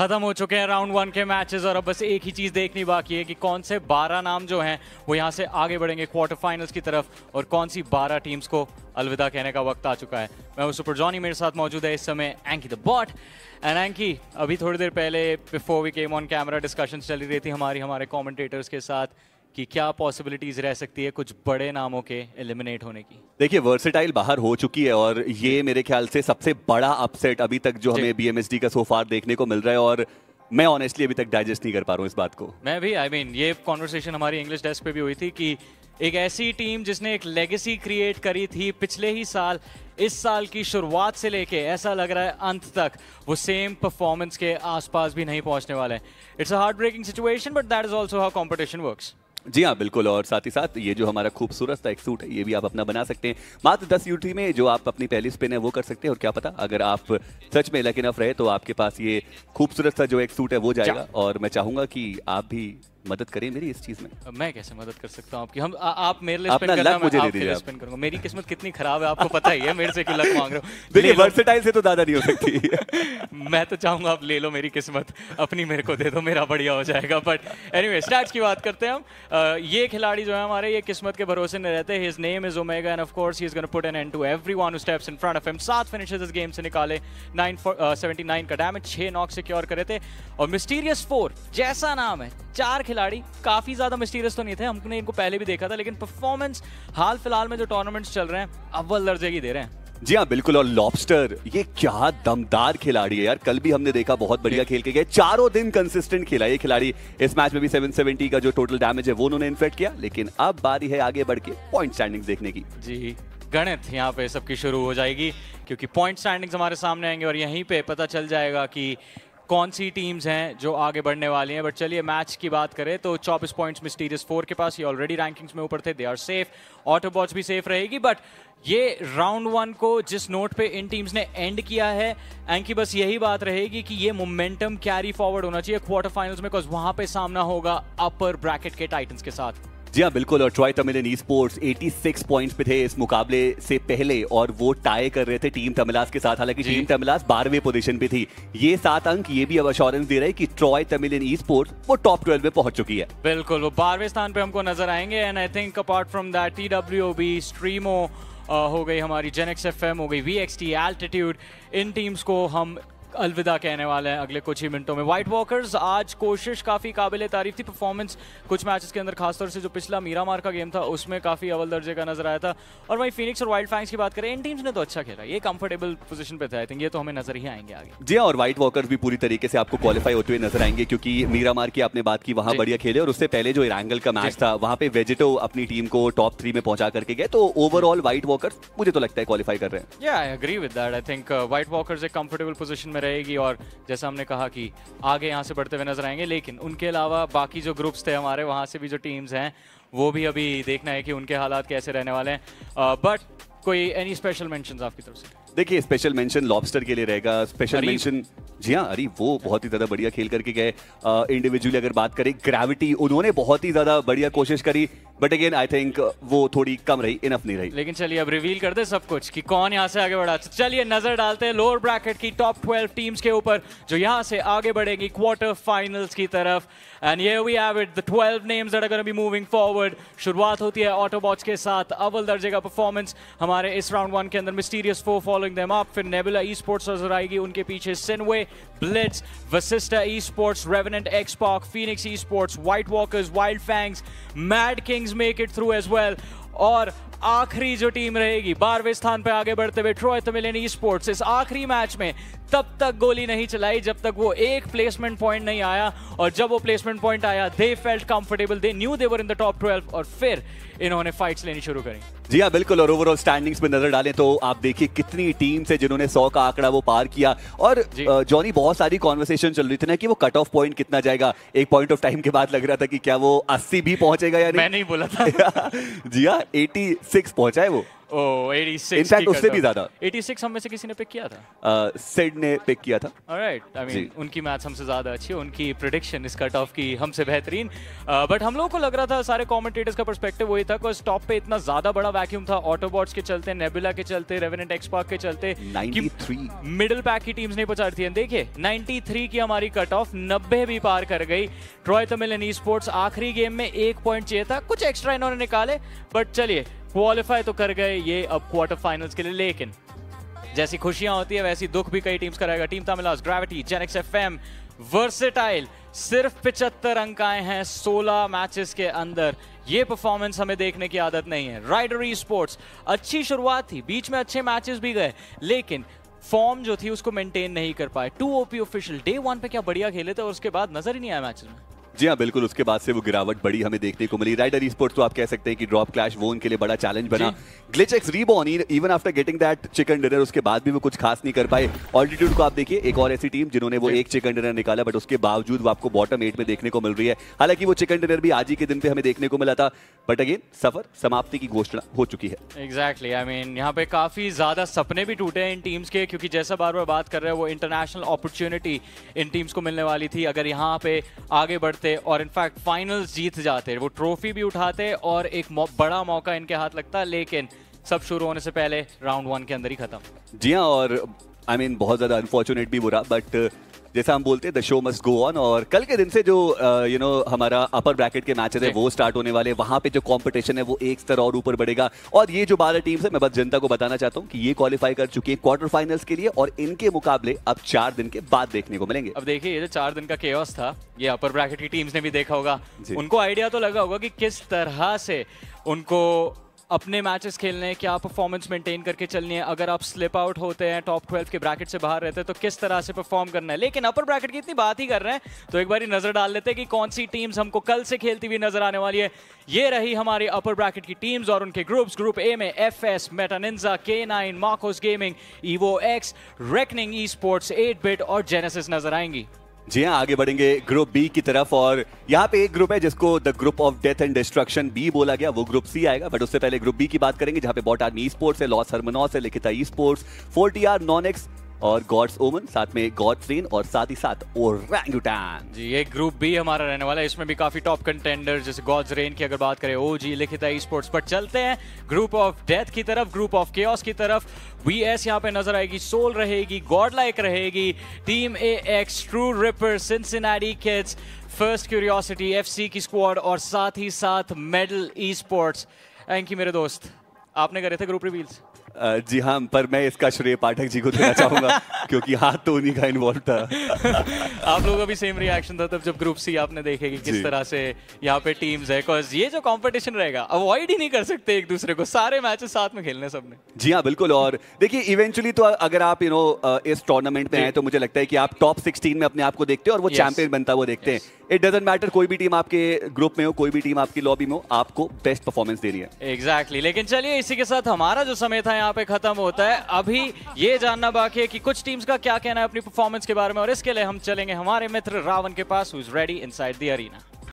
खत्म हो चुके हैं राउंड 1 के मैचेस और अब बस एक ही चीज़ देखनी बाकी है कि कौन से 12 नाम जो हैं वो यहाँ से आगे बढ़ेंगे क्वार्टर फाइनल्स की तरफ और कौन सी 12 टीम्स को अलविदा कहने का वक्त आ चुका है। मैं हूँ सुपर जॉनी, मेरे साथ मौजूद है इस समय Anki the bot. And Anki, अभी थोड़ी देर पहले before we came on camera discussions चली रही थी हमारे कॉमेंटेटर्स के साथ कि क्या पॉसिबिलिटीज रह सकती है कुछ बड़े नामों के एलिमिनेट होने की। देखिए, वर्सेटाइल बाहर हो चुकी है और ये मेरे ख्याल से सबसे बड़ा अपसेट अभी तक जो हमें बीएमएसडी का सो फार देखने को मिल रहा है और मैं ऑनेस्टली अभी तक डाइजेस्ट नहीं कर पा रहा हूँ इस बात को। मैं भी ये कॉन्वर्सेशन हमारी इंग्लिश डेस्क पे भी हुई थी कि एक ऐसी टीम जिसने एक लेगेसी क्रिएट करी थी पिछले ही साल, इस साल की शुरुआत से लेके ऐसा लग रहा है अंत तक वो सेम परफॉर्मेंस के आसपास भी नहीं पहुंचने वाले हैं। It's a heart breaking situation but that is also how competition works. जी हाँ, बिल्कुल। और साथ ही साथ ये जो हमारा खूबसूरत सा एक सूट है ये भी आप अपना बना सकते हैं मात्र 10 यूटी में, जो आप अपनी पहली स्पिन है वो कर सकते हैं। और क्या पता अगर आप सच में लकी इनफ रहे तो आपके पास ये खूबसूरत सा जो एक सूट है वो जाएगा। और मैं चाहूंगा कि आप भी मदद करें मेरी इस चीज में। मैं कैसे मदद कर सकता हूँ आपकी? आप मेरे लिए स्पिन अपना करना, लक मुझे मैं दे आपके लिए दीजिए। स्पिन करूंगा। मेरी किस्मत कितनी खराब है आपको पता ही है, मेरे से क्यों लक मांग रहे हो? देखिए, वर्सेटाइल से तो ज्यादा नहीं हो सकती। मैं तो चाहूंगा आप ले लो मेरी किस्मत, अपनी मेरे को दे दो, मेरा बढ़िया हो जाएगा। बट एनीवे, स्टैट्स की बात करते हैं हम। ये खिलाड़ी जो है हमारे, ये किस्मत के भरोसे नहीं रहते। His name is Omega and of course he is gonna put an end to everyone who steps in front of him. 7 finishes इस गेम से निकाले, 979 का डैमेज, 6 नॉक सिक्योर करे थे। और मिस्टीरियस 4 जैसा नाम है, 4 खिलाड़ी काफी ज्यादा मिस्टीरियस तो नहीं थे, हमने इनको पहले भी देखा था, लेकिन परफॉर्मेंस हाल फिलहाल में जो टूर्नामेंट्स चल रहे हैं अव्वल दर्जे की दे रहे हैं। जी हाँ, बिल्कुल। और लॉबस्टर ये क्या दमदार खिलाड़ी है यार, कल भी हमने देखा बहुत बढ़िया खेल के गए, चारों दिन कंसिस्टेंट खेला ये खिलाड़ी। इस मैच में भी 770 का जो टोटल डैमेज है वो उन्होंने इन्फेक्ट किया। लेकिन अब बारी है आगे बढ़ के पॉइंट स्टैंडिंग्स देखने की। जी, गणित यहाँ पे सबकी शुरू हो जाएगी क्योंकि पॉइंट स्टैंडिंग्स हमारे सामने आएंगे और यहीं पे पता चल जाएगा कि कौन सी टीम्स हैं जो आगे बढ़ने वाली हैं। बट चलिए मैच की बात करें तो 24 पॉइंट्स मिस्टीरियस 4 के पास, ये ऑलरेडी रैंकिंग्स में ऊपर थे, दे आर सेफ। ऑटोबॉट्स भी सेफ रहेगी। बट ये राउंड 1 को जिस नोट पे इन टीम्स ने एंड किया है एंकी, बस यही बात रहेगी कि ये मोमेंटम कैरी फॉरवर्ड होना चाहिए क्वार्टर फाइनल्स में, बिकॉज वहां पे सामना होगा अपर ब्रैकेट के टाइटंस के साथ। जी हाँ, बिल्कुल। और Troy Tamilian e sports 86 points पे थे इस मुकाबले से पहले और वो टाई कर रहे थे टीम तमिलास के साथ। हालांकि टीम तमिलास 12वें पोजीशन पे थी। ये 7 अंक ये भी अब अश्योरेंस दे रहे हैं कि ट्रॉय तमिलियन ई स्पोर्ट्स वो टॉप 12 में पहुंच चुकी है। बिल्कुल, वो 12वें स्थान पे हमको नजर आएंगे। And I think apart from that TWOB, स्ट्रीमो हो गई हमारी, जेनेक्स FM हो गई, VXT, एल्टीट्यूड, इन टीम्स को हम अलविदा कहने वाले हैं अगले कुछ ही मिनटों में। व्हाइट वॉकर्स आज कोशिश काफ़ी काबिल तारीफ थी, परफॉर्मेंस कुछ मैचेस के अंदर खासतौर से जो पिछला मीरामार का गेम था उसमें काफ़ी अव्वल दर्जे का नजर आया था। और वहीं फिनिक्स और वाइल्ड फैंग्स की बात करें, इन टीम्स ने तो अच्छा खेला, ये कंफर्टेबल पोजीशन पे थे। आई थिंक ये तो हमें नजर ही आएंगे आगे। जी हाँ, और व्हाइट वॉकर्स भी पूरी तरीके से आपको क्वालिफाई होते हुए नजर आएंगे क्योंकि मीरामार की आपने बात की, वहां बढ़िया खेले। और उससे पहले जो इरांगल का मैच था वहां पे वेजिटो अपनी टीम को टॉप 3 में पहुंचा करके गए। तो ओवरऑल व्हाइट वॉकर्स मुझे तो लगता है क्वालिफाई कर रहे हैं। I agree with that. I think White Walkers एक कंफर्टेबल पोजीशन में रहेगी और जैसा हमने कहा कि आगे यहाँ से बढ़ते हुए नजर आएंगे। लेकिन उनके अलावा बाकी जो ग्रुप्स थे हमारे, वहाँ से भी जो टीम्स हैं वो भी अभी देखना है कि उनके हालात कैसे रहने वाले हैं। बट कोई एनी स्पेशल मेंशंस आपकी तरफ से? देखिए, स्पेशल मेंशन लॉबस्टर के लिए रहेगा। स्पेशल मेंशन, जी हाँ, अरे वो बहुत ही ज्यादा बढ़िया खेल करके गए। इंडिविजुअली अगर बात करें, ग्रेविटी उन्होंने बहुत ही ज्यादा बढ़िया कोशिश करी, बट अगेन आई थिंक वो थोड़ी कम रही, इनफ नहीं रही। लेकिन चलिए अब रिवील कर दे सब कुछ कि कौन यहाँ से आगे बढ़ा। चलिए नजर डालते हैं लोअर ब्रैकेट की टॉप 12 टीम्स के ऊपर जो यहाँ से आगे बढ़ेगी क्वार्टर फाइनल्स की तरफ। And here we have it, the 12 names that are gonna be moving forward. शुरुआत होती है ऑटोबॉट्स के साथ, अव्वल दर्जे का परफॉर्मेंस हमारे इस राउंड 1 के अंदर। मिस्टीरियस 4 फॉलोइंग देम अप, फिर नेबुला ई स्पोर्ट्स नजर आएगी, उनके पीछे सिनवे, Blitz, Vasista esports, Revenant XSpark, Phoenix esports, White Walkers, Wild Fangs, Mad Kings make it through as well. और आखिरी जो टीम रहेगी 12वें स्थान पे आगे बढ़ते हुए ट्रॉय तमिलियन ई स्पोर्ट्स, इस आखिरी मैच में तब तक गोली नहीं चलाई जब तक वो एक प्लेसमेंट पॉइंट नहीं आया। और जब वो प्लेसमेंट पॉइंट आया, they felt comfortable, they knew they were in the top 12 और फिर इन्होंने फाइट्स लेनी शुरू करी। जी हाँ, बिल्कुल। और ओवरऑल स्टैंडिंग्स में नजर डालें तो आप देखिए कितनी टीम्स है जिन्होंने 100 का आंकड़ा वो पार किया। और जॉनी, बहुत सारी कॉन्वर्सेशन चल रही थी ना कि वो कट ऑफ पॉइंट कितना जाएगा। एक पॉइंट ऑफ टाइम के बाद लग रहा था कि क्या वो 80 भी पहुंचेगा या नहीं। मैं नहीं बोला था। जी हाँ, 86 पहुंचा है वो। ओह 86 इनफैक्ट उससे भी ज्यादा। 86 हम में से किसी ने पिक किया था? सिड ने पिक किया था। ऑलराइट, आई मीन उनकी मैथ्स हमसे ज्यादा अच्छी है, उनकी प्रेडिक्शन इस कट ऑफ की हमसे बेहतरीन। बट हम लोगों को लग रहा था, सारे कमेंटेटर्स का पर्सपेक्टिव वही था, बिकॉज़ टॉप पे इतना ज्यादा बड़ा वैक्यूम था ऑटोबॉट्स के चलते, नेबुला के चलते, रेवेनेंट एक्सपार्क के चलते, 93 मिडिल पैक की टीम्स नहीं पहुंचा रही थी। देखिए 93 की हमारी कट ऑफ 90 भी पार कर गई। ट्रॉय तमिलन ई स्पोर्ट्स आखिरी गेम में 1 पॉइंट चाहिए था, कुछ एक्स्ट्रा इन्होंने निकाले, बट चलिए क्वालिफाई तो कर गए ये अब क्वार्टर फाइनल्स के लिए। लेकिन जैसी खुशियां होती है वैसी दुख भी कई टीम्स का रहेगा। Team तमिलास, gravity, Gen X FM, versatile, सिर्फ 75 अंक आए हैं 16 मैचेस के अंदर। ये परफॉर्मेंस हमें देखने की आदत नहीं है। राइडर ई स्पोर्ट्स अच्छी शुरुआत थी, बीच में अच्छे मैचेस भी गए, लेकिन फॉर्म जो थी उसको मेंटेन नहीं कर पाए। 2 ओपी ऑफिशियल डे 1 पे क्या बढ़िया खेले थे और उसके बाद नजर ही नहीं आया मैचेस में। जी हाँ बिल्कुल, उसके बाद से वो गिरावट बड़ी हमें देखने को मिली। राइडर ई-स्पोर्ट्स तो आप कह सकते हैं कि ड्रॉप क्लैश वो उनके लिए बड़ा चैलेंज बना। Glitch x reborn even after getting that chicken dinner, उसके बाद भी वो कुछ खास नहीं कर पाए। ऑल्टीट्यूड को आप देखिए, एक और ऐसी टीम जिन्होंने वो एक चिकन डिनर निकाला, बट उसके बावजूद वो आपको बॉटम 8 में देखने को मिल रही है। हालांकि वो चिकन डिनर भी आज ही के दिन पे हमें देखने को मिला था, बट अगेन सफर समाप्ति की घोषणा हो चुकी है। एग्जैक्टली, आई मीन यहाँ पे काफी ज्यादा सपने भी टूटे हैं इन टीम्स के, क्योंकि जैसा बार बार बात कर रहे हैं वो इंटरनेशनल अपॉर्चुनिटी इन टीम्स को मिलने वाली थी अगर यहाँ पे आगे बढ़ते और इनफैक्ट फाइनल्स जीत जाते, वो ट्रॉफी भी उठाते और एक बड़ा मौका इनके हाथ लगता। लेकिन सब शुरू होने से पहले राउंड 1 के अंदर ही खत्म। जी हाँ, और आई मीन बहुत ज्यादा अनफॉर्चुनेट भी बुरा, बट जैसा हम बोलते हैं the show must go on. और कल के दिन से जो हमारा अपर ब्रैकेट के मैचेस है वो स्टार्ट होने वाले, वहां पे जो कंपटीशन है वो एक स्तर और ऊपर बढ़ेगा। और ये जो 12 टीम्स है, मैं बस जनता को बताना चाहता हूँ कि ये क्वालिफाई कर चुकी है क्वार्टर फाइनल्स के लिए, और इनके मुकाबले अब 4 दिन के बाद देखने को मिलेंगे। अब देखिए, ये जो 4 दिन का केओस था, ये अपर ब्रैकेट की टीम्स ने भी देखा होगा, उनको आइडिया तो लगा होगा कि किस तरह से उनको अपने मैचेस खेलने हैं, क्या परफॉर्मेंस मेंटेन करके चलनी है। अगर आप स्लिप आउट होते हैं, टॉप 12 के ब्रैकेट से बाहर रहते हैं, तो किस तरह से परफॉर्म करना है। लेकिन अपर ब्रैकेट की इतनी बात ही कर रहे हैं तो एक बार नजर डाल लेते हैं कि कौन सी टीम्स हमको कल से खेलती हुई नजर आने वाली है। ये रही हमारी अपर ब्रैकेट की टीम्स और उनके ग्रुप्स। ग्रुप ए में FS, Meta Ninja, K9, Marcos Gaming, Evo X, Reckoning esports, 8-बिट और जेनेसिस नजर आएंगी। जी हाँ, आगे बढ़ेंगे ग्रुप बी की तरफ, और यहाँ पे एक ग्रुप है जिसको the group of death and destruction बी बोला गया, वो ग्रुप सी आएगा। बट उससे पहले ग्रुप बी की बात करेंगे, जहाँ पे बॉट आर्मी ई स्पोर्ट्स है, लॉस हरमनॉस है, लिखिता ई स्पोर्ट्स, 4TR, नॉनेक्स और गॉड्स ओमन, साथ में गॉड्स रेन और साथ ही साथ ओरंगुटान। जी, ये ग्रुप बी हमारा रहने वाला है। इसमें भी काफी टॉप कंटेंडर, जैसे गॉड्स रेन की अगर बात करें, ओजी, लिखिता ई स्पोर्ट्स। पर चलते हैं ग्रुप ऑफ डेथ की तरफ, ग्रुप ऑफ केओस की तरफ। वीएस यहाँ पे नजर आएगी, सोल रहेगी, गॉड लाइक रहेगी, team ax, true ripper, Cincinnati kids, first curiosity, FC की स्क्वाड और साथ ही साथ मेडल ई स्पोर्ट्स। एंकी मेरे दोस्त, आपने करे थे ग्रुप रिवील्स? जी हाँ, पर मैं इसका श्रेय पाठक जी को देना चाहूंगा क्योंकि हाथ तो उन्हीं का इन्वॉल्व था। आप लोगों का भी सेम रिएक्शन था तब जब ग्रुप सी आपने देखे कि किस तरह से यहाँ पे टीम्स है, बिकॉज़ ये जो कंपटीशन रहेगा अवॉइड ही नहीं कर सकते एक दूसरे को, सारे मैचेस साथ में खेलने सबने। जी हाँ बिल्कुल, और देखिए इवेंचुअली तो अगर आप इस टूर्नामेंट में आए तो मुझे लगता है कि आप टॉप 16 में अपने आप को देखते हैं और वो चैंपियन बनता वो देखते हैं। इट डजंट मैटर कोई भी टीम आपके ग्रुप में हो, कोई भी टीम आपकी लॉबी में हो, आपको बेस्ट परफॉर्मेंस देनी है। एग्जैक्टली। लेकिन चलिए, इसी के साथ हमारा जो समय था यहाँ पे खत्म होता है। अभी ये जानना बाकी है कि कुछ टीम्स का क्या कहना है अपनी परफॉर्मेंस के बारे में, और इसके लिए हम चलेंगे हमारे मित्र रावण के पास, who is ready inside the arena.